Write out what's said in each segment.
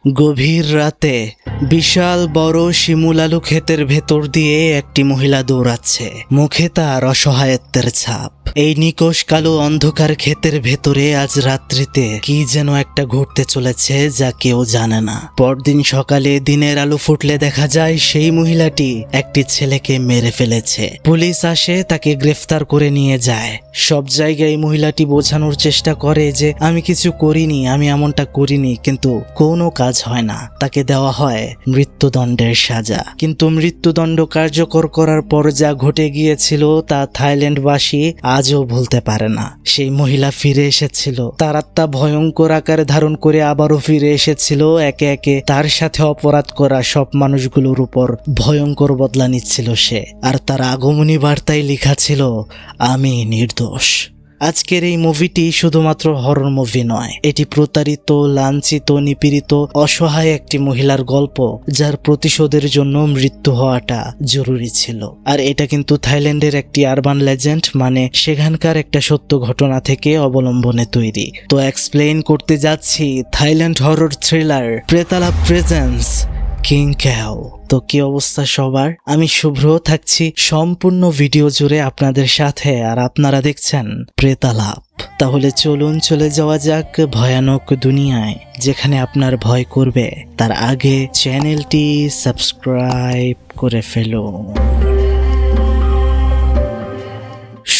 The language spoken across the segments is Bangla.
গভীর রাতে বিশাল বড় শিমুল আলু ক্ষেতের ভেতর দিয়ে একটি মহিলা দৌড়াচ্ছে, মুখে তার অসহায়ত্বের ছাপ। এই নিকশ কালো অন্ধকার ক্ষেতের ভেতরে আজ রাত্রিতে কি যেন একটা ঘটতে চলেছে যা কেউ জানে না। পরদিন সকালে দিনের আলো ফুটলে দেখা যায় সেই মহিলাটি একটি ছেলেকে মেরে ফেলেছে। পুলিশ আসে, তাকে গ্রেফতার করে নিয়ে যায়। সব জায়গায় মহিলাটি বোঝানোর চেষ্টা করে যে আমি কিছু করিনি, আমি এমনটা করিনি, কিন্তু কোনো কাজ হয় না। তাকে দেওয়া হয় মৃত্যুদণ্ডের সাজা। কিন্তু মৃত্যুদণ্ড কার্যকর করার পর যা ঘটে গিয়েছিল তা থাইল্যান্ডবাসী আজও ভুলতে পারে না। সেই মহিলা ফিরে এসেছিল, তার আত্মা ভয়ঙ্কর আকার ধারণ করে আবারও ফিরে এসেছিল। একে একে তার সাথে অপরাধ করা সব মানুষগুলোর উপর ভয়ঙ্কর বদলা নিচ্ছিল সে। আর তার আগমনী বার্তায় লেখা ছিল, আমি নির্দোষ। আজকের এই মুভিটি শুধুমাত্র হরর মুভি নয়, এটি প্রতারিত, লাঞ্ছিত, নিপীড়িত, অসহায় একটি মহিলার গল্প, যার প্রতিশোধের জন্য মৃত্যু হওয়াটা জরুরি ছিল। আর এটা কিন্তু থাইল্যান্ডের একটি আরবান লেজেন্ড, মানে সেখানকার একটা সত্য ঘটনা থেকে অবলম্বনে তৈরি। তো এক্সপ্লেইন করতে যাচ্ছি থাইল্যান্ড হরর থ্রিলার প্রেতালা প্রেজেন্স কিং ক্যাও। তো কি অবস্থা সবার? আমি শুভ্র থাকছি সম্পূর্ণ ভিডিও জুড়ে আপনাদের সাথে, আর আপনারা দেখছেন প্রেতালাপ। তাহলে চলুন চলে যাওয়া যাক ভয়ানক দুনিয়ায়, যেখানে আপনার ভয় করবে তার আগে চ্যানেলটি সাবস্ক্রাইব করে ফেলুন।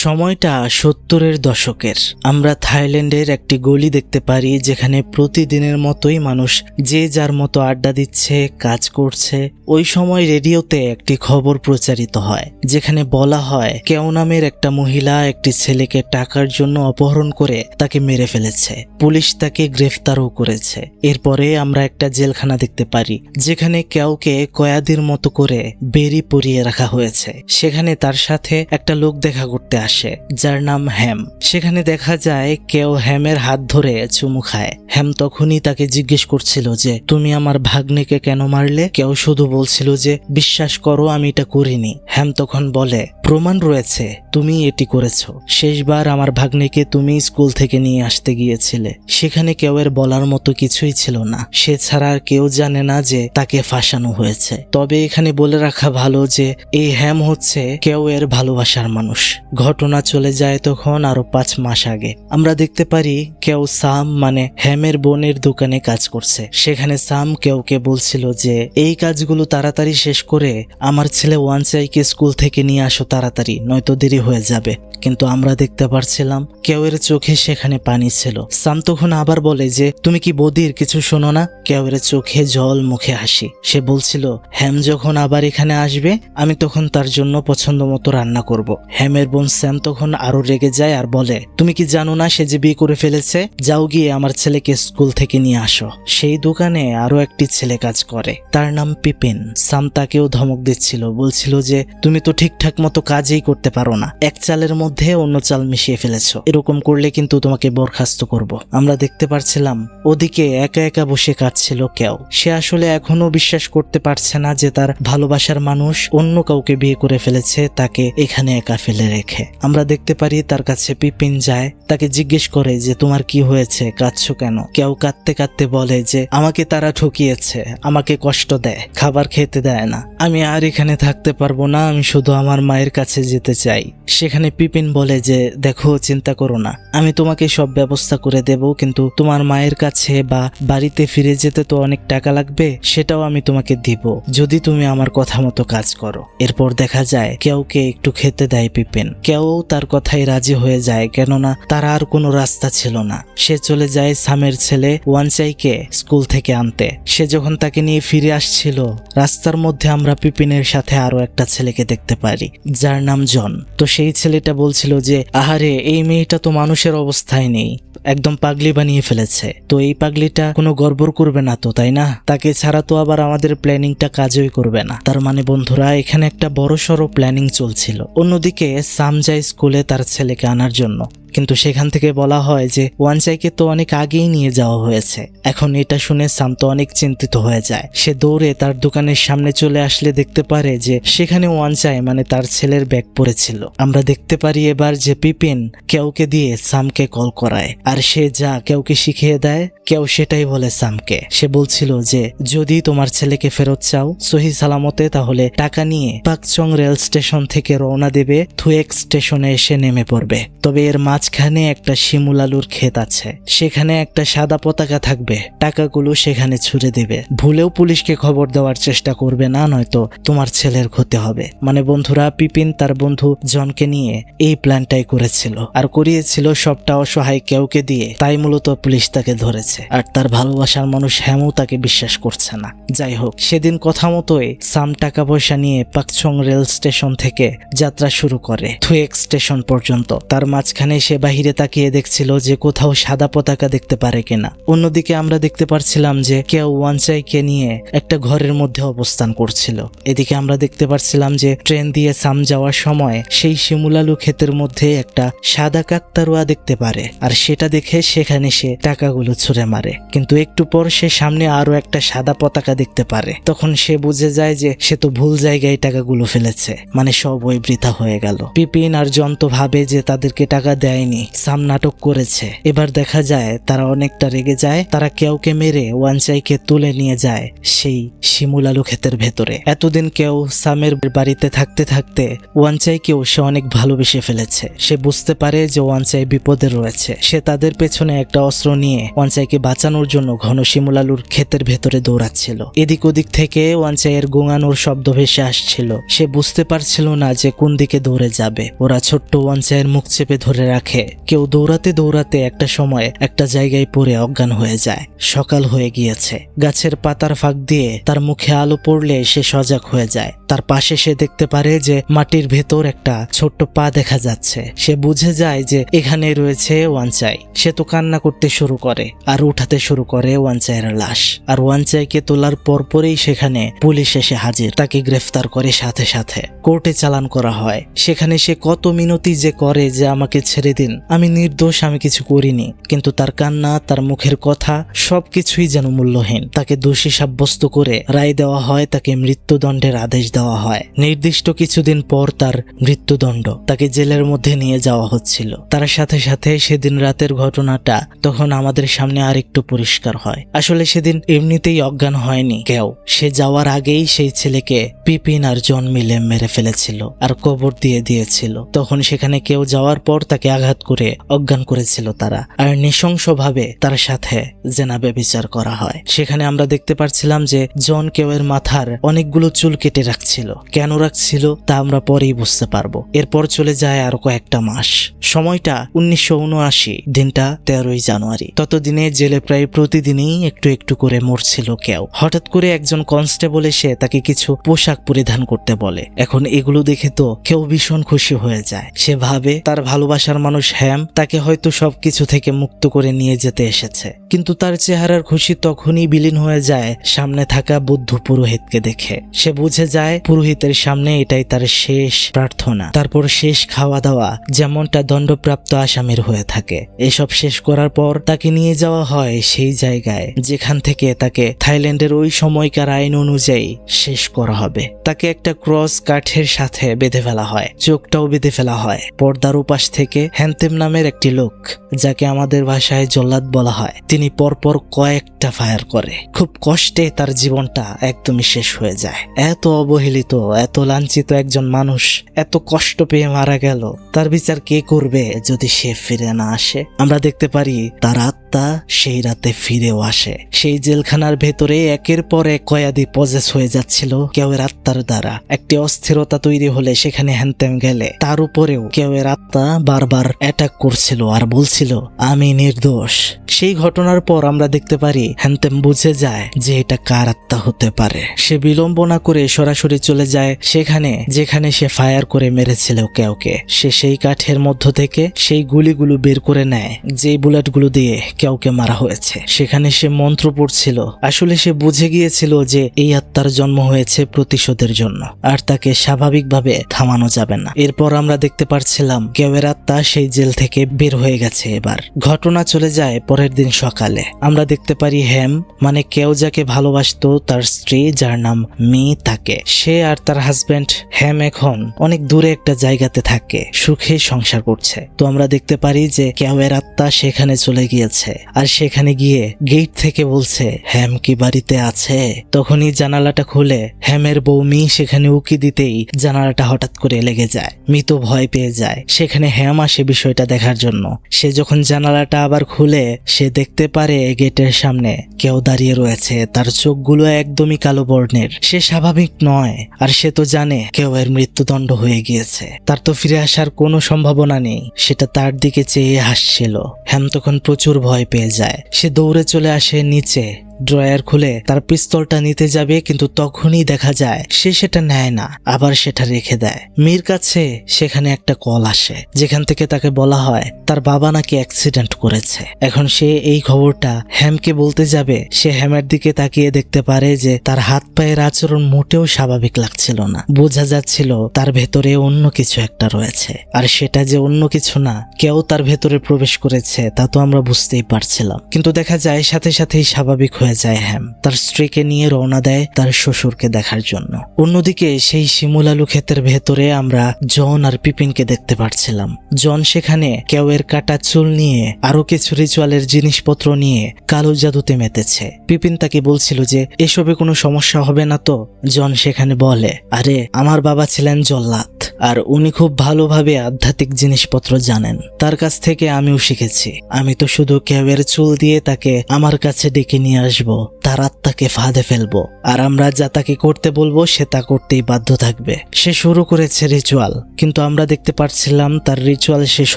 সময়টা 70-এর দশকের। আমরা থাইল্যান্ডের একটি গলি দেখতে পারি, যেখানে প্রতিদিনের মতোই মানুষ যে যার মতো আড্ডা দিচ্ছে, কাজ করছে। ওই সময় রেডিওতে একটি খবর প্রচারিত হয়, যেখানে বলা হয় কেউ নামের একটা মহিলা একটি ছেলেকে টাকার জন্য অপহরণ করে তাকে মেরে ফেলেছে। পুলিশ তাকে গ্রেফতারও করেছে। এরপরে আমরা একটা জেলখানা দেখতে পারি, যেখানে কেউকে কয়েদির মতো করে বেরি পরিয়ে রাখা হয়েছে। সেখানে তার সাথে একটা লোক দেখা করতে আসে, যার নাম হ্যাম। সেখানে দেখা যায় কেউ হ্যামের হাত ধরে চুমু খায়। হ্যাম তখনই তাকে জিজ্ঞেস করছিল যে তুমি আমার ভাগ্নেকে কেন মারলে? কেউ শুধু বলছিল যে বিশ্বাস করো আমি এটা করিনি। হ্যাম তখন বলে প্রমাণ রয়েছে, তুমি এটি করেছো। শেষবার আমার ভাগ্নেকে তুমি স্কুল থেকে নিয়ে আসতে গিয়েছিলে। সেখানে কেউ এর বলার মতো কিছুই ছিল না। সে ছাড়া আর কেউ জানে না যে তাকে ফাঁসানো হয়েছে। তবে এখানে বলে রাখা ভালো যে এই হ্যাম হচ্ছে কেউ এর ভালোবাসার মানুষ। ঘটনা চলে যায় তখন আরো 5 মাস আগে। আমরা দেখতে পারি কেউ সাম, মানে হ্যামের বোনের দোকানে কাজ করছে। সেখানে সাম কেউকে বলছিল যে এই কাজগুলো তাড়াতাড়ি শেষ করে আমার ছেলে ওয়ানচাইকে স্কুল থেকে নিয়ে আসো তাড়াতাড়ি, নয়তো দেরি হয়ে যাবে। কিন্তু আমরা দেখতে পারছিলাম কেউ এর চোখে সেখানে পানি ছিল। সাম তখন আবার বলে যে তুমি কি বদির কিছু শোনো না? কেউ এর চোখে জল, মুখে হাসি। সে বলছিল হ্যাম যখন আবার এখানে আসবে আমি তখন তার জন্য পছন্দ মতো রান্না করব। হ্যামের বোন স্যাম তখন আরো রেগে যায় আর বলে তুমি কি জানো না সে যে বিয়ে করে ফেলেছে? যাও গিয়ে আমার ছেলেকে স্কুল থেকে নিয়ে আসো। সেই দোকানে আরো একটি ছেলে কাজ করে, তার নাম পিপিন। সাম তাকেও ধমক দিচ্ছিল, বলছিল যে তুমি তো ঠিকঠাক মতো কাজই করতে পারো না, এক চালের মধ্যে অন্য চাল মিশিয়ে ফেলেছো, এরকম করলে কিন্তু তোমাকে বরখাস্ত করব। আমরা দেখতে পারছিলাম ওদিকে একা একা বসে কাঁদছিল কেউ। সে আসলে এখনো বিশ্বাস করতে পারছে না যে তার ভালোবাসার মানুষ অন্য কাউকে বিয়ে করে ফেলেছে, তাকে এখানে একা ফেলে রেখে। আমরা দেখতে পারি তার কাছে পিপিন যায়, তাকে জিজ্ঞেস করে যে তোমার কি হয়েছে, কাঁদছো কেন? কেউ কাঁদতে কাঁদতে বলে যে আমাকে তারা ঠকিয়েছে, আমাকে কষ্ট দেয়, খাবার খেতে দেয় না, আমি আর এখানে থাকতে পারবো না, আমি শুধু আমার মায়ের কাছে যেতে চাই। সেখানে পিপিন বলে যে দেখো চিন্তা করো না, আমি তোমাকে সব ব্যবস্থা করে দেব, কিন্তু তোমার মায়ের কাছে বা বাড়িতে ফিরে যেতে তো অনেক টাকা লাগবে, সেটাও আমি তোমাকে দিব যদি তুমি আমার কথা মতো কাজ করো। এরপর দেখা যায় কেউকে একটু খেতে দেয় পিপিন। কেউ তার কথাই রাজি হয়ে যায়, কেননা তার আর কোনো রাস্তা ছিল না। সে চলে যায় সামের ছেলে ওয়ানচাইকে স্কুল থেকে আনতে। সে যখন তাকে নিয়ে ফিরে আসছিল, রাস্তার মধ্যে আমরা পিপিনের সাথে আরো একটা ছেলেকে দেখতে পারি, যার নাম জন। তো সেই ছেলেটা বলছিল যে আহারে এই মেয়েটা তো মানুষের অবস্থায় নেই, একদম পাগলি বানিয়ে ফেলেছে। তো এই পাগলিটা কোনো গড়বড় করবে না তো, তাই না? তাকে ছাড়া তো আবার আমাদের প্ল্যানিংটা কাজই করবে না। তার মানে বন্ধুরা এখানে একটা বড়সড় প্ল্যানিং চলছিল। অন্যদিকে সাম যায় স্কুলে তার ছেলেকে আনার জন্য, কিন্তু সেখান থেকে বলা হয় যে ওয়ানচাইকে তো অনেক আগেই নিয়ে যাওয়া হয়েছে। এখন এটা শুনে সাম তো অনেক চিন্তিত হয়ে যায়। সে দৌড়ে তার দোকানের সামনে চলে আসলে দেখতে পারে যে সেখানে ওয়ানচাই মানে তার ছেলের ব্যাগ পড়েছিল। আমরা দেখতে পারি এবার যে পিপিন কেউকে দিয়ে সামকে কল করায়, আর সে যা কেউকে শিখিয়ে দেয় কেউ সেটাই বলে সামকে। সে বলছিল যে যদি তোমার ছেলেকে ফেরত চাও সহি সালামতে, তাহলে টাকা নিয়ে পাকচং রেল স্টেশন থেকে রওনা দেবে, থুয়েক স্টেশনে এসে নেমে পড়বে। তবে এর মাঝখানে একটা শিমুল আলুর ক্ষেত আছে, সেখানে একটা সাদা পতাকা থাকবে, টাকাগুলো সেখানে ছুড়ে দেবে। ভুলেও পুলিশকে খবর দেওয়ার চেষ্টা করবে না, নয়তো তোমার ছেলের ক্ষতি হবে। মানে বন্ধুরা, পিপিন তার বন্ধু জনকে নিয়ে এই প্ল্যানটাই করেছিল, আর করিয়েছিল সবটা অসহায় কেউকে দিয়ে। তাই মূলত পুলিশ তাকে ধরেছে, আর তার ভালোবাসার মানুষ হ্যামও তাকে বিশ্বাস করছে না। যাই হোক, সেদিন কথা মতোই সাম টাকা পয়সা নিয়ে পাকচং রেল স্টেশন থেকে যাত্রা শুরু করে থুয়েক স্টেশন পর্যন্ত। তার মাঝখানে সে বাহিরে তাকিয়ে দেখছিল যে কোথাও সাদা পতাকা দেখতে পারে কিনা। অন্যদিকে আমরা দেখতে পারছিলাম যে কেউ ওয়ানচাইকে নিয়ে একটা ঘরের মধ্যে অবস্থান করছিল। এদিকে আমরা দেখতে পারছিলাম যে ট্রেন দিয়ে সাম যাওয়ার সময় সেই শিমুলালু ক্ষেতের মধ্যে একটা সাদা কাকতারুয়া দেখতে পারে, আর সেটা দেখে সেখানে সে টাকাগুলো ছুঁড়ে মারে। কিন্তু একটু পর সে সামনে আরো একটা সাদা পতাকা দেখতে পারে। তখন সে বুঝে যায় যে সে তো ভুল জায়গায় টাকাগুলো ফেলেছে, মানে সব ওই বৃথা হয়ে গেল। পিপিন আর জন তো ভাবে যে তাদেরকে টাকা দেয়নি, সাম নাটক করেছে। এবার দেখা যায় তারা অনেকটা রেগে যায়। তারা কেউকে মেরে ওয়ানচাইকে তুলে নিয়ে যায় সেই শিমুল আলু ক্ষেতের ভেতরে। এতদিন কেউ সামের বাড়িতে থাকতে থাকতে ওয়ানচাইকেও সে অনেক ভালোবেসে ফেলেছে। সে বুঝতে পারে যে ওয়ানচাই বিপদে রয়েছে। সে তাদের পেছনে একটা অস্ত্র নিয়ে ওয়ানচাইকে বাঁচানোর জন্য ঘন শিমুল আলুর ক্ষেতের ভেতরে দৌড়াচ্ছিল। এদিক ওদিক থেকে ওয়ানচাইয়ের গোঙানোর শব্দ ভেসে আসছিল। সে বুঝতে পারছিল না যে কোন দিকে দৌড়ে যাবে। ওরা ছোট্ট ওয়ানচাইয়ের মুখ চেপে ধরে রাখে। কেউ দৌড়াতে দৌড়াতে একটা সময় একটা জায়গায় পড়ে অজ্ঞান হয়ে যায়। সকাল হয়ে গিয়েছে। গাছের পাতার ফাঁক দিয়ে তার মুখে আলো পড়লে সে সজাগ হয়ে যায়। তার পাশে সে দেখতে পারে যে মাটির ভেতর একটা ছোট্ট পা দেখা যাচ্ছে। সে বুঝে যায় যে এখানে রয়েছে ওয়ানচাই। সে তো কান্না করতে শুরু করে আর উঠাতে শুরু করে ওয়ানচাইয়ের লাশ। আর ওয়ানচাইকে তোলার পরপরই সেখানে পুলিশ এসে হাজির। তাকে গ্রেফতার করে সাথে সাথে কোর্টে চালান করা হয়। সেখানে সে কত মিনতি যে করে যে আমাকে ছেড়ে দিন, আমি নির্দোষ, আমি কিছু করিনি। কিন্তু তার কান্না, তার মুখের কথা সবকিছুই যেন মূল্যহীন। তাকে দোষী সাব্যস্ত করে রায় দেওয়া হয়, তাকে মৃত্যুদণ্ডের আদেশ দেওয়া হয়। নির্দিষ্ট কিছুদিন পর তার মৃত্যুদণ্ড। তাকে জেলের মধ্যে নিয়ে যাওয়া হচ্ছিল। তার সাথে সাথে সেদিন রাতের ঘটনাটা তখন আমাদের সামনে আরেকটু পরিষ্কার হয়। আসলে সেদিন এমনিতেই অজ্ঞান হয়নি কেউ। সে যাওয়ার আগেই সেই ছেলেকে পিপিন আর জন মিলে মেরে ফেলেছিল আর কবর দিয়ে দিয়েছিল। তখন সেখানে কেউ যাওয়ার পর তাকে আঘাত করে অজ্ঞান করেছিল তারা, আর নৃশংসভাবে তার সাথে জেনা ব্যভিচার করা হয়। সেখানে আমরা দেখতে পাচ্ছিলাম যে জন কেউয়ের মাথার অনেকগুলো চুল কেটে রাখছিল। কেন রাখছিল তা আমরা পরেই বুঝতে পারবো। এরপর চলে যায় আরো কয়েকটা মাস। সময়টা 1979, দিনটা 13ই জানুয়ারি। ততদিনে জেলে প্রায় প্রতিদিনই একটু একটু করে মরছিল কেউ। হঠাৎ করে একজন কনস্টেবল এসে তাকে কিছু পোশাক পরিধান করতে বলে। এখন এগুলো দেখে তো কেউ ভীষণ খুশি হয়ে যায়। সে ভাবে তার ভালোবাসার মানুষ হ্যাম তাকে হয়তো সবকিছু থেকে মুক্ত করে নিয়ে যেতে এসেছে। কিন্তু তার চেহারার খুশি তখনই বিলীন হয়ে যায় সামনে থাকা বুদ্ধ পুরোহিতকে দেখে। সে বুঝে যায় পুরোহিতের সামনে এটাই তার শেষ প্রার্থনা। তারপর শেষ খাওয়া দাওয়া, যেমনটা দণ্ডপ্রাপ্ত আসামির হয়ে থাকে। এসব শেষ করার পর তাকে নিয়ে যাওয়া হয় সেই জায়গায় যেখান থেকে তাকে থাইল্যান্ডের ওই সময়কার আইন অনুযায়ী শেষ করা হবে। তাকে একটা ক্রস কাঠের সাথে বেঁধে ফেলা হয়, চোখটাও বেঁধে ফেলা হয়। পর্দার উপাস থেকে হ্যান্তেম নামের একটি লোক, যাকে আমাদের ভাষায় জল্লাদ বলা হয়, তিনি পরপর কয়েকটা ফায়ার করে। খুব কষ্টে তার জীবনটা একদমই শেষ হয়ে যায়। এত অবহেলিত, এত লাঞ্ছিত একজন মানুষ এত কষ্ট পেয়ে মারা গেল। তার বিচার কে করবে যদি সে ফিরে না আসে? আমরা দেখতে পারি তার আত্মা সেই রাতে ফিরেও আসে। সেই জেলখানার ভেতরে একের পর এক কয়েদি পজেস হয়ে যাচ্ছিল কেউয়ের আত্মার দ্বারা। একটি অস্থিরতা তৈরি হলে সেখানে হ্যান্তেম গেলে তার উপরেও কেউয়ের আত্মা বারবার অ্যাটাক করছিল আর বলছিল আমি নির্দোষ। সেই ঘটনার পর আমরা দেখতে পারি হ্যান্তেম বুঝে যায় যে এটা কার আত্মা হতে পারে। সে বিলম্ব না করে সরাসরি চলে যায় সেখানে যেখানে সে ফায়ার করে মেরেছিল কেউকে। সে সেই কাঠের মধ্য থেকে সেই গুলিগুলো বের করে নেয় যে বুলেটগুলো দিয়ে কেউকে মারা হয়েছে। সেখানে সে মন্ত্র পড়ছিল। আসলে সে বুঝে গিয়েছিল যে এই আত্মার জন্ম হয়েছে প্রতিশোধের জন্য, আর তাকে স্বাভাবিকভাবে থামানো যাবে না। এরপর আমরা দেখতে পারছিলাম কেউয়ের আত্মা সেই জেল থেকে বের হয়ে গেছে। এবার ঘটনা চলে যায় পরের দিন সকালে। আমরা দেখতে পারি হ্যাম মানে কেউ যাকে ভালোবাসতো তার স্ত্রী যার নাম মি, তাকে সে আর তার হাজবেন্ড হ্যাম এখন অনেক দূরে একটা জায়গাতে থাকে, সুখে সংসার করছে। তো আমরা দেখতে পারি যে কেউয়ের আত্মা সেখানে চলে গিয়েছে, আর সেখানে গিয়ে গেট থেকে বলছে হ্যাম কি বাড়িতে আছে। তখনই জানালাটা খুলে হ্যামের বউ মি সেখানে উকি দিতেই জানালাটা হঠাৎ করে লেগে যায়। মি তো ভয় পেয়ে যায়। সেখানে হ্যাম আসে বিষয়টা দেখার জন্য। সে যখন জানালাটা আবার খুলে সে দেখতে পারে গেটের সামনে কেউ দাঁড়িয়ে রয়েছে, তার চোখগুলো একদমই কালো বর্ণের। সে স্বাভাবিক নয়, আর সে তো জানে কেউয়ের মৃত্যুদণ্ড হয়ে গিয়েছে, তার তো ফিরে আসার কোনো সম্ভাবনা নেই। সেটা তার দিকে চেয়ে হাসছিল। হ্যাম তখন প্রচুর ভয় পেয়ে যায়। সে দৌড়ে চলে আসে নিচে, ড্রয়ার খুলে তার পিস্তলটা নিতে যাবে, কিন্তু তখনই দেখা যায় সে সেটা নেয় না, আবার সেটা রেখে দেয়। মীর কাছে সেখানে একটা কল আসে যেখান থেকে তাকে বলা হয় তার বাবা নাকি অ্যাক্সিডেন্ট করেছে। এখন সে এই খবরটা হ্যামকে বলতে যাবে। সে হ্যামের দিকে তাকিয়ে দেখতে পারে যে তার হাত পায়ের আচরণ মোটেও স্বাভাবিক লাগছিল না। বোঝা যাচ্ছিল তার ভেতরে অন্য কিছু একটা রয়েছে, আর সেটা যে অন্য কিছু না, কেউ তার ভেতরে প্রবেশ করেছে তা তো আমরা বুঝতেই পারছিলাম। কিন্তু দেখা যায় সাথে সাথেই স্বাভাবিক হয়ে যায় হ্যাম। তার স্ত্রীকে নিয়ে রওনা দেয় তার শ্বশুরকে দেখার জন্য। অন্যদিকে সেই শিমুল আলু ক্ষেতের ভেতরে আমরা জন আর পিপিনকে দেখতে পাচ্ছিলাম। জন সেখানে কেউয়ের কাটা চুল নিয়ে আরো কিছু রিচুয়ালের জিনিসপত্র নিয়ে কালো জাদুতে মেতেছে। পিপিন তাকে বলছিল যে এসবে কোনো সমস্যা হবে না তো। জন সেখানে বলে, আরে আমার বাবা ছিলেন জল্লাদ, আর উনি খুব ভালোভাবে আধ্যাত্মিক জিনিসপত্র জানেন। তার কাছ থেকে আমিও শিখেছি। আমি তো শুধু কেউয়ের চুল দিয়ে তাকে আমার কাছে ডেকে নিয়ে আসবো, তার আত্মাকে ফাঁদে ফেলবো, আর আমরা যা তাকে করতে বলবো সে তা করতেই বাধ্য থাকবে। সে শুরু করেছে রিচুয়াল, কিন্তু আমরা দেখতে পাচ্ছিলাম তার রিচুয়াল শেষ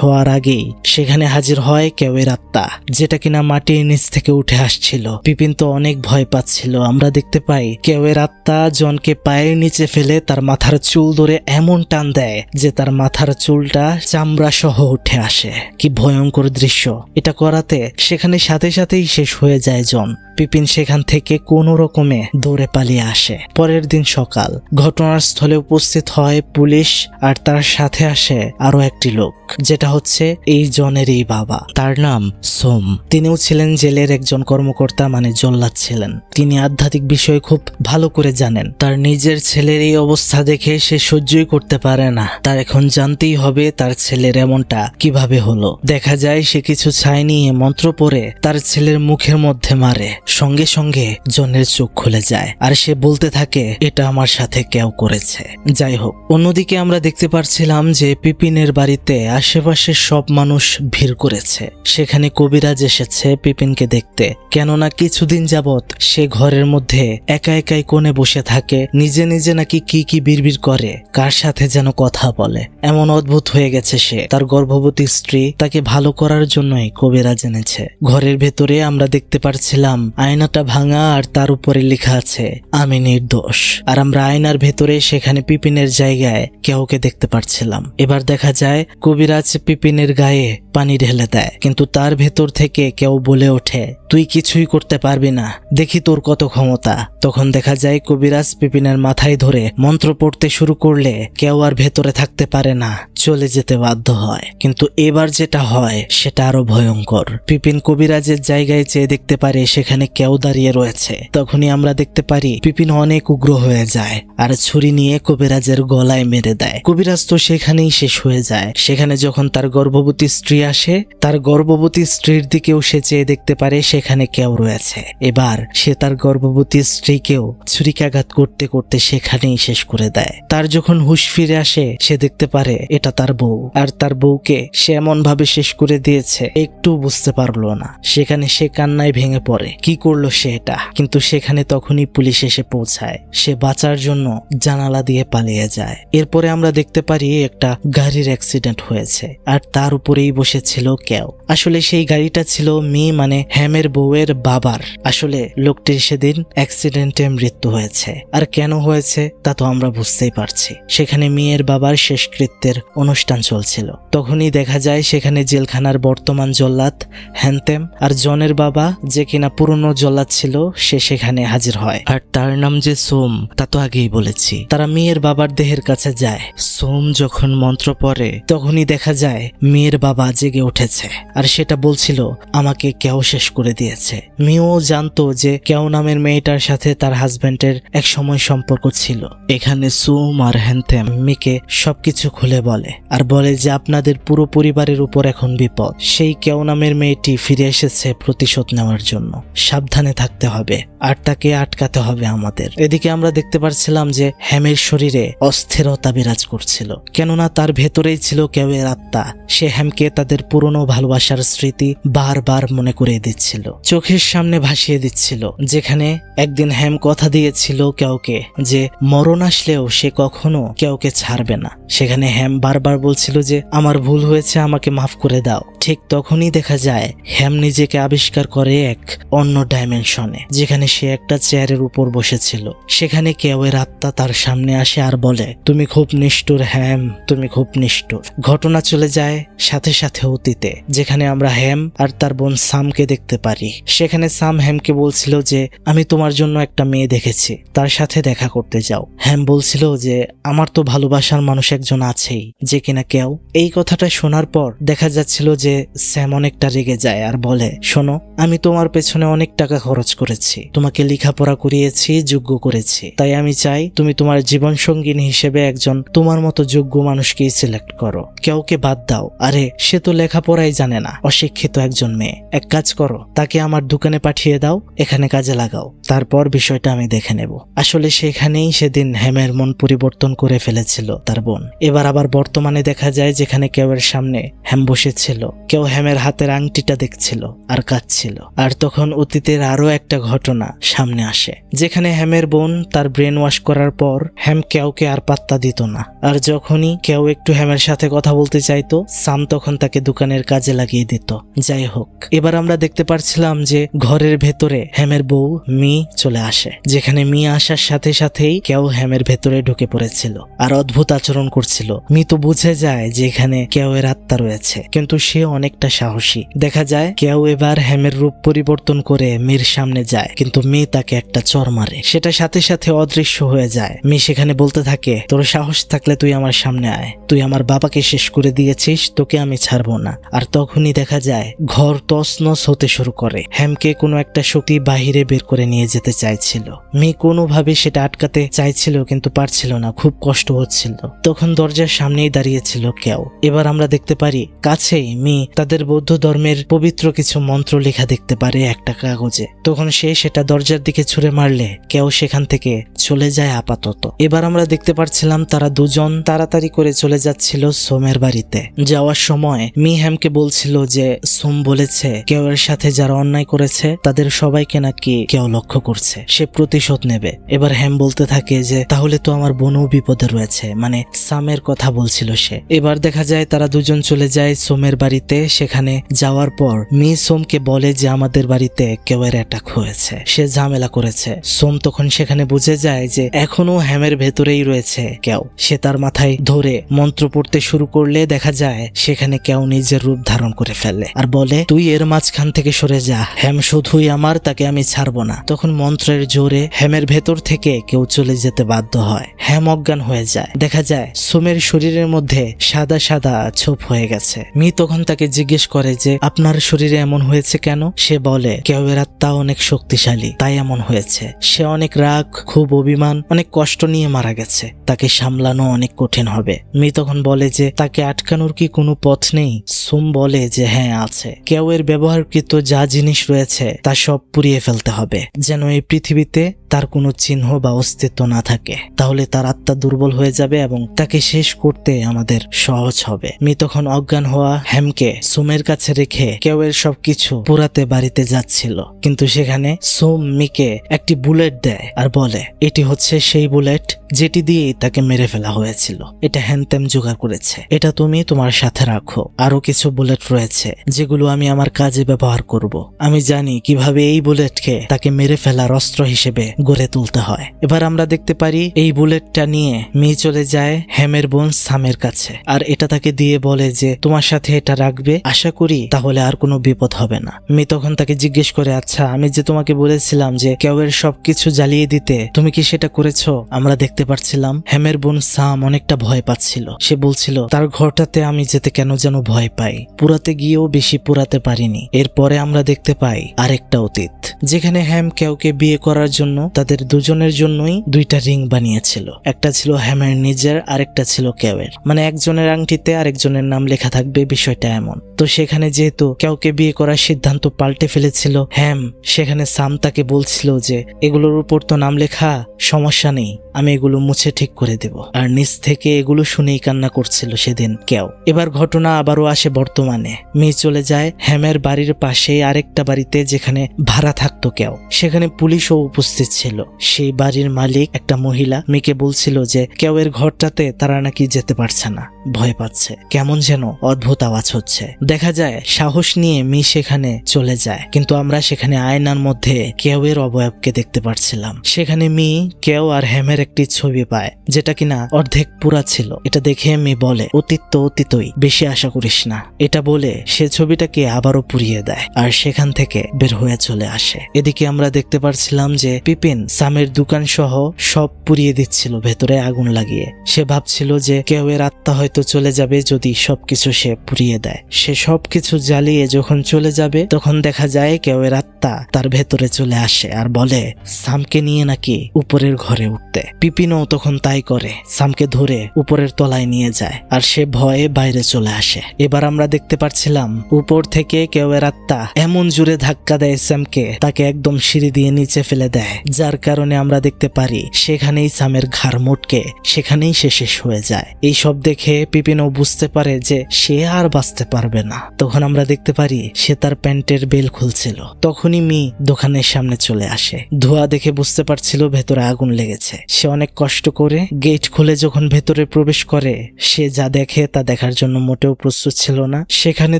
হওয়ার আগেই সেখানে হাজির হয় কেউয়ের আত্মা, যেটা কিনা মাটির নিচ থেকে উঠে আসছিল। পিপিন তো অনেক ভয় পাচ্ছিল। আমরা দেখতে পাই কেউয়ের আত্মা জনকে পায়ের নিচে ফেলে তার মাথার চুল ধরে এমন টান দেয় যে তার মাথার চুলটা চামড়া সহ উঠে আসে। কি ভয়ঙ্কর দৃশ্য! এটা করাতে সেখানে সাথে সাথেই শেষ হয়ে যায় জন। পিপিন সেখান থেকে কোনো রকমে দৌড়ে পালিয়ে আসে। পরের দিন সকাল, ঘটনাস্থলে উপস্থিত হয় পুলিশ, আর তার সাথে আসে আরো একটি লোক, যেটা হচ্ছে এই জনেরই বাবা। তার নাম সোম। তিনিও ছিলেন জেলের একজন কর্মকর্তা, মানে জল্লাদ ছিলেন। তিনি আধ্যাত্মিক বিষয় খুব ভালো করে জানেন। তার নিজের ছেলের এই অবস্থা দেখে সে সহ্যই করতে পারে না। তার এখন জানতেই হবে তার ছেলের এমনটা কিভাবে হলো। দেখা যায় সে কিছু ছাই নিয়ে মন্ত্র পড়ে তার ছেলের মুখের মধ্যে মারে। সঙ্গে সঙ্গে জনের চোখ খুলে যায়, আর সে বলতে থাকে এটা আমার সাথে কেউ করেছে। যাই হোক, অন্যদিকে আমরা দেখতে পারছিলাম যে পিপিনের বাড়িতে আশেপাশের সব মানুষ ভিড় করেছে। সেখানে কবিরাজ এসেছে পিপিনকে দেখতে, কেননা কিছুদিন যাবত সে ঘরের মধ্যে একা একাই কোণে বসে থাকে, নিজে নিজে নাকি কি কি বিড়বিড় করে, কার সাথে যেন কথা বলে। এমন অদ্ভুত হয়ে গেছে সে। তার গর্ভবতী স্ত্রী তাকে ভালো করার জন্যই কবিরাজ এনেছে। ঘরের ভেতরে আমরা দেখতে পারছিলাম আয়নাটা ভাঙা, আর তার উপরে লেখা আছে আমি নির্দোষ। আর আমরা আয়নার ভেতরে সেখানে পিপিনের জায়গায় কেউকে দেখতে পারছিলাম। এবার দেখা যায় কবিরাজ পিপিনের গায়ে পানি ঢেলে দেয়, কিন্তু তার ভেতর থেকে কেউ বলে ওঠে তুই কিছুই করতে পারবি না, দেখি তোর কত ক্ষমতা। তখন দেখা যায় কবিরাজ পিপিনের মাথায় ধরে মন্ত্র পড়তে শুরু করলে কেউ আর ভেতরে থাকতে পারে না, চলে যেতে বাধ্য হয়। কিন্তু এবার যেটা হয় সেটা আরো ভয়ঙ্কর। পিপিন কবিরাজের জায়গায় চেয়ে দেখতে পারে সেখানে কেউ দাঁড়িয়ে রয়েছে। তখনই আমরা দেখতে পারি পিপিন অনেক উগ্র হয়ে যায়, আর ছুরি নিয়ে কবিরাজের গলায় মেরে দেয়। কবিরাজ তো সেখানেই শেষ হয়ে যায়। সেখানে যখন তার গর্ভবতী স্ত্রী আসে, তার গর্ভবতী স্ত্রীর দিকেও সে চেয়ে দেখতে পারে সেখানে কেউ রয়েছে। এবার সে তার গর্ভবতী স্ত্রীকেও ছুরিকাঘাত করতে করতে সেখানেই শেষ করে দেয়। তার যখন হুঁশ ফিরে আসে সে দেখতে পারে এটা তার বউ, আর তার বউকে সে এমন ভাবে শেষ করে দিয়েছে একটু বুঝতে পারলো না। সেখানে সে কান্নায় ভেঙে পড়ে। কি করলো সে এটা? কিন্তু সেখানে তখনই পুলিশ এসে পৌঁছায়। সে বাঁচার জন্য জানালা দিয়ে পালিয়ে যায়। এরপরে আমরা দেখতে পারি একটা গাড়ির অ্যাক্সিডেন্ট হয়ে হয়েছে আর তার উপরেই বসেছিল কেউ। আসলে সেই গাড়িটা ছিল মি মানে হ্যামের বউয়ের বাবার। আসলে লোকটির সেদিন অ্যাক্সিডেন্টে মৃত্যু হয়েছে। আর কেন হয়েছে তা তো আমরা বুঝতেই পারছি। সেখানে মেয়ের বাবার শেষকৃত্যের অনুষ্ঠান চলছিল। তখনই দেখা যায় সেখানে জেলখানার বর্তমান জল্লাদ হ্যান্তেম আর জনের বাবা যে কিনা পুরনো জল্লাদ ছিল সে সেখানে হাজির হয়। আর তার নাম যে সোম তা তো আগেই বলেছি। তারা মেয়ের বাবার দেহের কাছে যায়। সোম যখন মন্ত্র পড়ে তখনই দেখা যায় মেয়ের বাবা জেগে উঠেছে আর সেটা বলছিল আমাকে কেউ শেষ করে দিয়েছে। মেয়েও জানতো যে কেউ নামের মেয়েটার সাথে তার হাজবেন্ডের এক সময় সম্পর্ক ছিল। এখানে সোম আর হ্যান্থেম মেয়েকে সবকিছু খুলে বলে আর বলে যে আপনাদের পুরো পরিবারের উপর এখন বিপদ। সেই কেউ নামের মেয়েটি ফিরে এসেছে প্রতিশোধ নেওয়ার জন্য। সাবধানে থাকতে হবে আর তাকে আটকাতে হবে আমাদের। এদিকে আমরা দেখতে পাচ্ছিলাম যে হ্যামের শরীরে অস্থিরতা বিরাজ করছিল, কেননা তার ভেতরেই ছিল কেউয়ের আত্মা। সে হ্যামকে তাদের পুরনো ভালোবাসার স্মৃতি বারবার মনে করিয়ে দিচ্ছিল, চোখের সামনে ভাসিয়ে দিচ্ছিল। যেখানে একদিন হ্যাম কথা দিয়েছিল কেউকে যে মরণ আসলেও সে কখনো কেউকে ছাড়বে না, সেখানে হ্যাম বারবার বলছিল যে আমার ভুল হয়েছে, আমাকে মাফ করে দাও। ঠিক তখনই দেখা যায় হ্যাম নিজেকে আবিষ্কার করে এক অন্য ডাইমেনশনে, যেখানে সে একটা চেয়ারের উপর বসেছিল। সেখানে কেউয়ের আত্মা তার সামনে আসে আর বলে তুমি খুব নিষ্ঠুর হ্যাম, তুমি খুব নিষ্ঠুর। ঘটনা চলে যায় সাথে সাথে অতীতে, যেখানে আমরা হ্যাম আর তার বোন সামকে দেখতে পারি। সেখানে সাম হ্যামকে বলছিল যে আমি তোমার জন্য একটা মেয়ে দেখেছি, তার সাথে দেখা করতে যাও। হ্যাম বলছিল যে আমার তো ভালোবাসার মানুষ একজন আছেই যে কিনা কেউ। এই কথাটা শোনার পর দেখা যাচ্ছিল যে স্যাম অনেকটা রেগে যায় আর বলে শোনো, আমি তোমার পেছনে অনেক টাকা খরচ করেছি, তোমাকে লেখাপড়া করিয়েছি, যোগ্য করেছি, তাই আমি চাই তুমি তোমার জীবন সঙ্গিনী হিসেবে একজন তোমার মতো যোগ্য মানুষকেই সিলেক্ট করো, কেউকে বাদ দাও। আরে সে তো লেখাপড়াই জানে না, অশিক্ষিত একজন মেয়ে। এক কাজ করো, তাকে আমার দোকানে পাঠিয়ে দাও, এখানে কাজে লাগাও, তারপর বিষয়টা আমি দেখে নেব। আসলে সেখানেই সেদিন হ্যামের মন পরিবর্তন করে ফেলেছিল তার বোন। এবার আবার বর্তমানে দেখা যায় যেখানে কেউয়ের সামনে হ্যাম বসেছিল, কেউ হ্যামের হাতের আংটিটা দেখছিল আর কাঁদছিল। আর তখন অতীতের আরো একটা ঘটনা সামনে আসে, যেখানে হ্যামের বোন তার ব্রেন ওয়াশ করার পর হ্যাম কেউকে আর পাত্তা দিত না। আর যখনই কেউ একটু হ্যামের সাথে কথা বলতে চাইতো, সাম তখন তাকে দোকানের কাজে লাগিয়ে দিত। যাই হোক, এবার আমরা দেখতে পারছিলাম যে ঘরের ভেতরে হ্যামের বউ মি চলে আসে, যেখানে মি আসার সাথে সাথেই কেউ হ্যামের ভেতরে ঢুকে পড়েছিল আর অদ্ভুত আচরণ করছিল। মি তো বুঝে যায় যে এখানে কেউ এর আত্মা রয়েছে, কিন্তু সে অনেকটা সাহসী। দেখা যায় কেউ এবার হ্যামের রূপ পরিবর্তন করে মির সামনে যায়, কিন্তু মি তাকে একটা চড় মারে, সেটা সাথে সাথে অদৃশ্য হয়ে যায়। মি সেখানে বলতে থাকে তোর সাহস থাকলে তুই আমার সামনে আয়, তুই আমার বাবাকে শেষ করে দিয়েছিস, তোকে আমি ছাড়বো না। আর তখনই দেখা যায় ঘর তছনছ হতে শুরু করে। হ্যামকে কোনো একটা শক্তি বাহিরে বের করে নিয়ে যেতে চাইছিল। মি কোনোভাবে সেটা আটকাতে চাইছিল কিন্তু পারছিল না, খুব কষ্ট হচ্ছিল। তখন দরজার সামনেই দাঁড়িয়েছিল কেউ। এবার আমরা দেখতে পারি কাছেই মি তাদের বৌদ্ধ ধর্মের পবিত্র কিছু মন্ত্র লেখা দেখতে পারে একটা কাগজে। তখন সে সেটা দরজার দিকে ছুঁড়ে মারলে কেউ সেখান থেকে চলে যায় আপাতত। এবার আমরা দেখতে পাচ্ছিলাম তারা দুজন তাড়াতাড়ি করে চলে যাচ্ছিল সোমের বাড়িতে। যাওয়ার সময় মি হ্যামকে বলছিল যে সোম বলেছে কেউ এর সাথে যারা অন্যায় করেছে তাদের সবাইকে নাকি কেউ লক্ষ্য করছে, সে প্রতিশোধ নেবে। এবার হ্যাম বলতে থাকে যে তাহলে তো আমার বোনও বিপদে রয়েছে, মানে সামের কথা বলছিল সে। এবার দেখা যায় তারা দুজন চলে যায় সোমের বাড়িতে। সেখানে যাওয়ার পর মি সোমকে বলে যে আমাদের বাড়িতে কেউ এর অ্যাটাক হয়েছে, সে ঝামেলা করেছে। সোম তখন সেখানে বুঝে যায় যে এখনো হ্যামের ভেতরেই রয়েছে কেউ। সে তার মাথায় ধরে মন্ত্র পড়তে শুরু করলে দেখা যায় সেখানে কেউ নিজের রূপ ধারণ করে ফেলে আর বলে তুই এর মাঝখান থেকে সরে যা, হ্যাম শুধুই আমার, তাকে আমি ছাড়বো না। তখন মন্ত্রের জোরে হ্যামের ভেতর থেকে কেউ চলে যেতে বাধ্য হয়। হ্যাম অজ্ঞান হয়ে যায়। দেখা যায় সোমের শরীরের মধ্যে সাদা সাদা ছোপ হয়ে গেছে। মি তখন তাকে জিজ্ঞেস করে যে আপনার শরীরে এমন হয়েছে কেন? সে বলে কেউ এর আত্মা অনেক শক্তিশালী, তাই এমন হয়েছে। সে অনেক রাগ, খুব অভিমান, অনেক কষ্ট নিয়ে মারা গেছে, তাকে সামলানো অনেক কঠিন হবে। মি তখন বলে যে তাকে আটকানোর কি কোনো পথ নেই? সোম বলে যে হ্যাঁ আছে, কেউ এর ব্যবহারকৃত যা জিনিস রয়েছে তা সব পুড়িয়ে ফেলতে হবে, যেন এই পৃথিবীতে তার কোনো চিহ্ন বা অস্তিত্ব না থাকে, তাহলে তার আত্মা দুর্বল হয়ে যাবে এবং তাকে শেষ করতে আমাদের সহজ হবে। মি তখন অজ্ঞান হওয়া হ্যামকে সোমের কাছে রেখে কেউয়ের সবকিছু পুরাতে বাড়িতে যাচ্ছিল, কিন্তু সেখানে সোম মিকে একটি বুলেট দেয় আর বলে এটি হচ্ছে সেই বুলেট যেটি দিয়েই তাকে মেরে ফেলা হয়েছিল। এটা হ্যানতেম জোগাড় করেছে, এটা তুমি তোমার সাথে রাখো। আরো কিছু বুলেট রয়েছে যেগুলো আমি আমার কাজে ব্যবহার করব। আমি জানি কিভাবে এই বুলেটকে তাকে মেরে ফেলার অস্ত্র হিসেবে গড়ে তুলতে হয়। এবার আমরা দেখতে পারি এই বুলেটটা নিয়ে মি চলে যায় হ্যামের বোন সামের কাছে, আর এটা তাকে দিয়ে বলে যে তোমার সাথে এটা রাখবে, আশা করি তাহলে আর কোনো বিপদ হবে না। মি তখন তাকে জিজ্ঞেস করে, আচ্ছা আমি যে তোমাকে বলেছিলাম যে কেউয়ের সবকিছু জ্বালিয়ে দিতে, তুমি কি সেটা করেছো? আমরা দেখতে পাচ্ছিলাম হ্যামের বোন সাম অনেকটা ভয় পাচ্ছিল। সে বলছিল তার ঘরটাতে আমি যেতে কেন যেন ভয় পাই, পুরাতে গিয়েও বেশি পুরাতে পারিনি। এরপরে আমরা দেখতে পাই আরেকটা অতীত, যেখানে হ্যাম কেউকে বিয়ে করার জন্য তাদের দুজনের জন্যই দুইটা রিং বানিয়েছিল। একটা ছিল হ্যামের নিজের, আরেকটা ছিল কেউয়ের। মানে একজনের আংটিতে আরেকজনের নাম লেখা থাকবে, বিষয়টা এমন। তো সেখানে যেহেতু কেউকে বিয়ে করার সিদ্ধান্ত পাল্টে ফেলেছিল হ্যাম, সেখানে সাম তাকে বলছিল যে এগুলোর উপর তো নাম লেখা, সমস্যা নেই, আমি এগুলো মুছে ঠিক করে দেব। আর নিচ থেকে এগুলো শুনেই কান্না করছিল সেদিন কেউ। এবার ঘটনা আবারও আসে বর্তমানে। মেয়ে চলে যায় হ্যামের বাড়ির পাশে আরেকটা বাড়িতে যেখানে ভাড়া থাকতো কেউ। সেখানে পুলিশও উপস্থিত ছিল। সেই বাড়ির মালিক একটা মহিলা মেয়েকে বলছিল যে কেউয়ের ঘরটাতে তারা নাকি যেতে পারছে না, ভয় পাচ্ছে, কেমন যেন অদ্ভুত আওয়াজ হচ্ছে। দেখা যায় সাহস নিয়ে মি সেখানে চলে যায়, কিন্তু আমরা সেখানে আয়নার মধ্যে কেউয়ের অবয়বকে দেখতে পারছিলাম। সেখানে মি কেউ আর হ্যামের একটি ছবি পায় যেটা কিনা অর্ধেক পুরা ছিল। এটা দেখে মি বলে অতীত তো অতীতই, বেশি আশা করিস না। এটা বলে সে ছবিটাকে আবারও পুড়িয়ে দেয় আর সেখান থেকে বের হয়ে চলে আসে। এদিকে আমরা দেখতে পারছিলাম যে পিপিন সামের দোকান সহ সব পুড়িয়ে দিচ্ছিল ভেতরে আগুন লাগিয়ে। সে ভাবছিল যে কেউয়ের আত্মা হয়তো চলে যাবে যদি সবকিছু সে পুড়িয়ে দেয়। সে সবকিছু জ্বালিয়ে যখন চলে যাবে তখন দেখা যায় কেউয়ের আত্মা তার ভেতরে চলে আসে আর বলে সামকে নিয়ে নাকি উপরের ঘরে উঠতে। পিপিনও তখন তাই করে, সামকে ধরে উপরের তলায় নিয়ে যায় আর সে ভয়ে বাইরে চলে আসে। এবার আমরা দেখতে পাচ্ছিলাম উপর থেকে কেউয়ের আত্মা এমন জোরে ধাক্কা দেয় স্যামকে, তাকে একদম সিঁড়ি দিয়ে নিচে ফেলে দেয়, যার কারণে আমরা দেখতে পারি সেখানেই সামের ঘাড় মোটকে সেখানেই সে শেষ হয়ে যায়। এই সব দেখে পিপিনও বুঝতে পারে যে সে আর বাঁচতে পারবে না। তখন আমরা দেখতে পারি সে তার প্যান্টের বেল খুলছিল, তখনই মি দোকানের সামনে চলে আসে। ধোঁয়া দেখে বুঝতে পারছিল ভেতরে আগুন লেগেছে। সে অনেক কষ্ট করে গেট খুলে যখন ভেতরে প্রবেশ করে, সে যা দেখে তা দেখার জন্য মোটেও প্রস্তুত ছিল না। সেখানে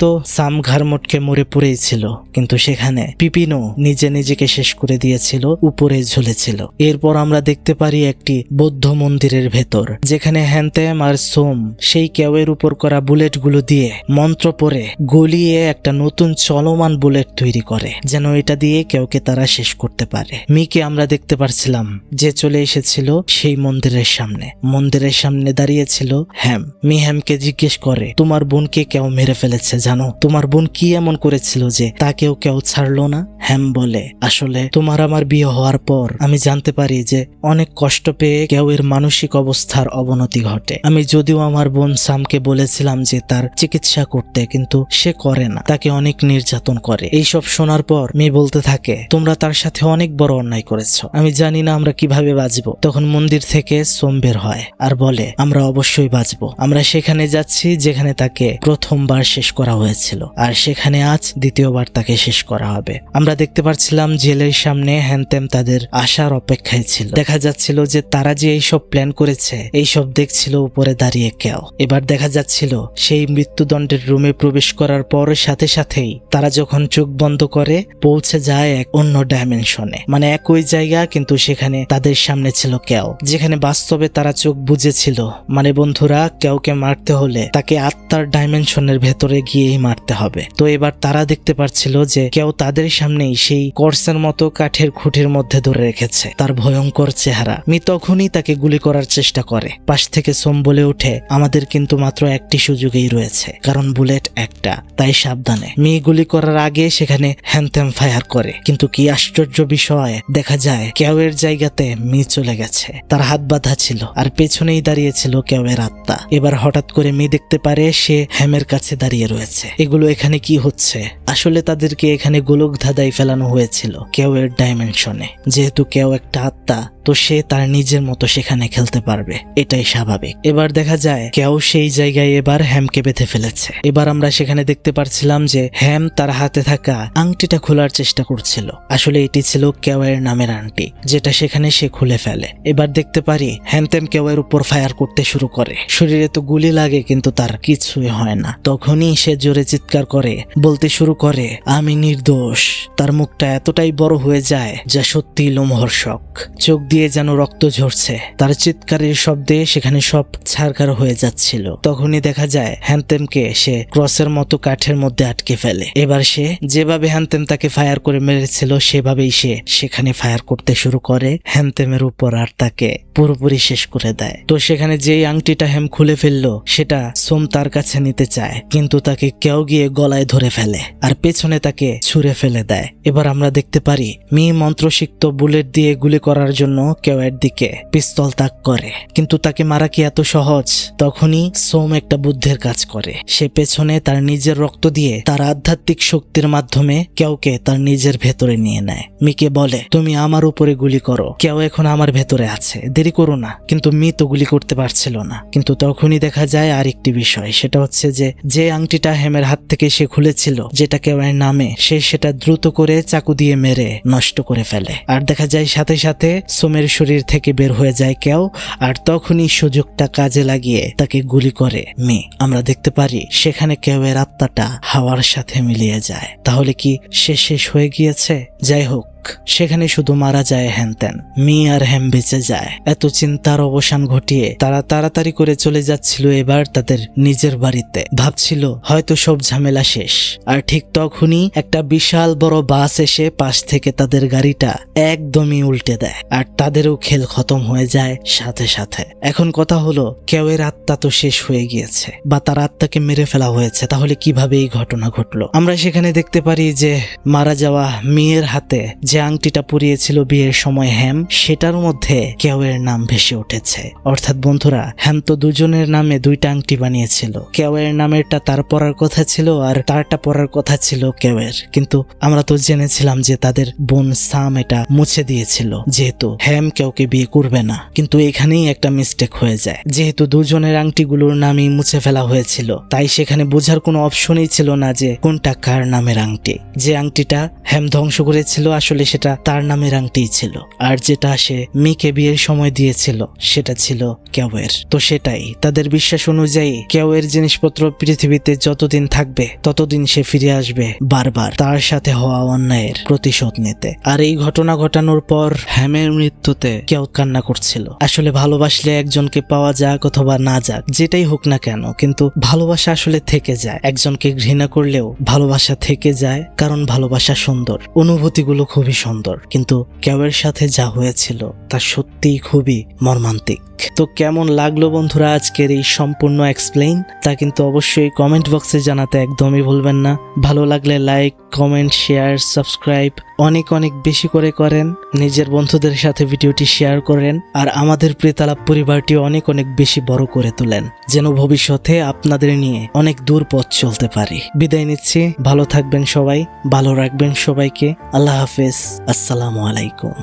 তো সাম ঘাড় মোটকে মরে পড়েই ছিল, কিন্তু সেখানে পিপিনও নিজে নিজেকে শেষ করে দিয়েছিল, উপরে ঝুলেছিল। এরপর আমরা দেখতে পারি একটি বৌদ্ধ মন্দিরের ভেতর, যেখানে হ্যানতেম আর সোম সেই কেউয়ের উপর করা বুলেটগুলো দিয়ে মন্ত্র পড়ে গলিয়ে একটা নতুন চলমান বুলেট তৈরি করে, যেন এটা দিয়ে কেউকে তারা শেষ করতে পারে। মিকে আমরা দেখতে পারছিলাম যে চলে এসেছিল সেই মন্দিরের সামনে। মন্দিরের সামনে দাঁড়িয়েছিল হ্যাম। মি হ্যামকে জিজ্ঞেস করে তোমার বোনকে কেউ মেরে ফেলেছে জানো? তোমার বোন কি এমন করেছিল যে তাকেও কেউ ছাড়লো না? হ্যাম বলে আসলে তোমার আমার বিয়ে হওয়ার পর আমি জানতে পারি যে অনেক কষ্ট পেয়ে কেউয়ের মানসিক অবস্থার অবনতি ঘটে। আমি যদিও আমার বোন সামকে বলেছিলাম যে তার চিকিৎসা করতে, কিন্তু সে করে না, তাকে অনেক নির্যাতন করে। এইসব শোনার পর মেয়ে বলতে থাকে তোমরা তার সাথে অনেক বড় অন্যায় করেছো, আমি জানি না আমরা কিভাবে বাঁচবো। তখন মন্দির থেকে সোম বের হয় আর বলে আমরা অবশ্যই বাঁচবো, আমরা সেখানে যাচ্ছি যেখানে তাকে প্রথমবার শেষ করা হয়েছিল, আর সেখানে আজ দ্বিতীয়বার তাকে শেষ করা হবে। আমরা দেখতে পাচ্ছিলাম জেলের সামনে হ্যানতেম তাদের আসার অপেক্ষায় ছিল। দেখা যাচ্ছিল যে তারা যে এইসব প্ল্যান করেছে এইসব দেখছিল উপরে দাঁড়িয়ে কেউ। এবার দেখা যাচ্ছিল সেই মৃত্যুদণ্ডের রুমে প্রবেশ করার পর সাথে সাথেই তারা যখন চোখ বন্ধ করে পৌঁছে যায় এক অন্য ডাইমেনশনে, মানে একই জায়গা কিন্তু সেখানে তাদের সামনে ছিল কেউ, যেখানে বাস্তবে তারা চোখ বুঝেছিল। মানে বন্ধুরা, কেউকে মারতে হলে তাকে আত্মার ডাইমেনশনের ভেতরে গিয়েই মারতে হবে। তো এবার তারা দেখতে পাচ্ছিল যে কেউ তাদের সামনেই সেই কর্সের মতো কাঠের খুঁটির মধ্যে ধরে রেখেছে তার ভয়ঙ্কর চেহারা। মি তখনই তাকে গুলি করার চেষ্টা করে। পাশ থেকে সোম বলে ওঠে আমাদের কিন্তু মাত্র একটি সুযোগই রয়েছে, কারণ বুলেট একটা, তাই সাবধানে। মি গুলি করার আগে সেখানে হ্যানতেম ফায়ার করে, কিন্তু কি আশ্চর্য বিষয়, দেখা যায় কেউয়ের জায়গাতে মি চলে গেছে। তার হাত বাঁধা ছিল আর পেছনেই দাঁড়িয়েছিল কেউয়ের আত্মা। এবার হঠাৎ করে মি দেখতে পারে সে হ্যামের কাছে দাঁড়িয়ে রয়েছে। এগুলো এখানে কি হচ্ছে? আসলে তাদেরকে এখানে গোলক ধাঁধাই ফালাই ফেলানো হয়েছিল কেউয়ের ডাইমেনশনে। যেহেতু কেউ একটা আত্মা, তো সে তার নিজের মতো সেখানে খেলতে পারবে, এটাই স্বাভাবিক। এবার দেখা যায় কেউ সেই জায়গায় এবার হ্যামকে বেঁধে ফেলেছে। এবার আমরা সেখানে দেখতে পারছিলাম যে হ্যাম তার হাতে থাকা আংটিটা খোলার চেষ্টা করছিল। আসলে এটি ছিল কেউয়ের নামের আংটি, যেটা সেখানে সে খুলে ফেলে। এবার দেখতে পারি হ্যামতেম কেউয়ের উপর ফায়ার করতে শুরু করে। শরীরে তো গুলি লাগে কিন্তু তার কিছুই হয় না। তখনই সে জোরে চিৎকার করে বলতে শুরু করে, আমি নির্দোষ। তার মুখটা এতটাই বড় হয়ে যায় যা সত্যি লোমহর্ষক। চোখ দিয়ে যেন রক্ত ঝরছে। তার চিৎকারের শব্দে সেখানে সব ছারখার হয়ে যাচ্ছিল। তখনই দেখা যায় হ্যানতেমকে সে ক্রসের মতো কাঠের মধ্যে আটকে ফেলে। এবার সে যেভাবে হ্যানতেম তাকে ফায়ার করে মেরেছিল সেভাবেই সে সেখানে ফায়ার করতে শুরু করে হ্যানতেমের উপর, আর তাকে পুরোপুরি শেষ করে দেয়। তো সেখানে যেই আংটিটা হ্যাম খুলে ফেললো সেটা সোম তার কাছে নিতে চায়, কিন্তু তাকে কেউ গিয়ে গলায় ধরে ফেলে আর পেছনে তাকে ছুঁড়ে ফেলে দেয়। এবার আমরা দেখতে পারি মি মন্ত্রসিক্ত বুলেট দিয়ে গুলি করার জন্য কেউয়ের দিকে পিস্তল তাক করে, কিন্তু তাকে মারা কি এত সহজ? তখনই সোম একটা বুদ্ধির কাজ করে। সে পেছনে তার নিজের রক্ত দিয়ে তার আধ্যাত্মিক শক্তির মাধ্যমে কেউকে তার নিজের ভেতরে নিয়ে নেয়। মিকে বলে, তুমি আমার উপরে গুলি করো, কেউ এখন আমার ভেতরে আছে, দেরি করো না। কিন্তু মি তো গুলি করতে পারছিল না। কিন্তু তখনই দেখা যায় আরেকটি বিষয়, সেটা হচ্ছে যে আংটিটা হ্যামের হাত থেকে সে খুলেছিল, যেটা কেউয়ের নামে, সে সেটা দ্রুত করে চাকু দিয়ে মেরে নষ্ট করে ফেলে। আর দেখা যায় সাথে সাথে সোমের শরীর থেকে বের হয়ে যায় কেউ, আর তখনই সুযোগটা কাজে লাগিয়ে তাকে গুলি করে মি। আমরা দেখতে পারি সেখানে কেউয়ের আত্মাটা হাওয়ার সাথে মিলিয়ে যায়। তাহলে কি সে শেষ হয়ে গিয়েছে? যাই হোক, সেখানে শুধু মারা যায় হ্যানতেন, মি আর হ্যাম বেঁচে যায়। এত চিন্তার অবসান ঘটিয়ে তারা তাড়াতাড়ি করে চলে যাচ্ছিল এবার তাদের নিজের বাড়িতে। ভাবছিল হয়তো সব ঝামেলা শেষ। আর ঠিক তখনই একটা বিশাল বড় বাস এসে পাশ থেকে তাদের গাড়িটা একদমই উল্টে দেয়, আর তাদেরও খেল খতম হয়ে যায় সাথে সাথে। এখন কথা হলো, কেউয়ের আত্মা তো শেষ হয়ে গিয়েছে, বা তার আত্মাকে মেরে ফেলা হয়েছে। তাহলে কিভাবে এই ঘটনা ঘটলো? আমরা সেখানে দেখতে পারি যে মারা যাওয়া মেয়ের হাতে যে আংটিটা পরিয়েছিল বিয়ের সময় হ্যাম, সেটার মধ্যে কেউয়ের নাম ভেসে উঠেছে। অর্থাৎ বন্ধুরা, হ্যাম তো দুজনের নামে দুইটা আংটি বানিয়েছিল। কেউয়ের নামেরটা তার পরার কথা ছিল আর তারটা পরার কথা ছিল কেউয়ের, কিন্তু আমরা তো জেনেছিলাম যে তাদের বোন সাম এটা মুছে দিয়েছিল, যেহেতু হ্যাম কেউকে বিয়ে করবে না। কিন্তু এখানেই একটা মিস্টেক হয়ে যায়। যেহেতু দুজনের আংটিগুলোর নামই মুছে ফেলা হয়েছিল, তাই সেখানে বোঝার কোনো অপশনই ছিল না যে কোনটা কার নামের আংটি। যে আংটিটা হ্যাম ধ্বংস করেছিল আসলে সেটা তার নামের আংটিই ছিল, আর যেটা সে মিকে বিয়ের সময় দিয়েছিল সেটা ছিল কেউয়ের। তো সেটাই তাদের বিশ্বাস অনুযায়ী কেউয়ের জিনিসপত্র পৃথিবীতে যতদিন থাকবে ততদিন সে ফিরে আসবে বারবার তার সাথে হওয়া অন্যায়ের প্রতিশোধ নিতে। আর এই ঘটনা ঘটানোর পর হ্যামের মৃত্যুতে কেউ কান্না করছিল। আসলে ভালোবাসলে একজনকে পাওয়া যাক অথবা না যাক, যেটাই হোক না কেন, কিন্তু ভালোবাসা আসলে থেকে যায়। একজনকে ঘৃণা করলেও ভালোবাসা থেকে যায়, কারণ ভালোবাসা সুন্দর, অনুভূতিগুলো খুবই সুন্দর। কিন্তু কেউয়ের সাথে যা হয়েছিল তা সত্যিই খুবই মর্মান্তিক। তো কেমন লাগলো বন্ধুরা আজকের এই সম্পূর্ণ এক্সপ্লেইন, তা কিন্তু অবশ্যই কমেন্ট বক্সে জানাতে একদমই ভুলবেন না। ভালো লাগলে লাইক, কমেন্ট, শেয়ার, সাবস্ক্রাইব অনেক অনেক বেশি করে করেন। নিজের বন্ধুদের সাথে ভিডিওটি শেয়ার করেন, আর আমাদের প্রেতালাপ পরিবারটি অনেক অনেক বেশি বড় করে তোলেন, যেন ভবিষ্যতে আপনাদের নিয়ে অনেক দূর পথ চলতে পারি। বিদায় নিচ্ছি, ভালো থাকবেন সবাই, ভালো রাখবেন সবাইকে। আল্লাহ হাফেজ, আসসালামু আলাইকুম।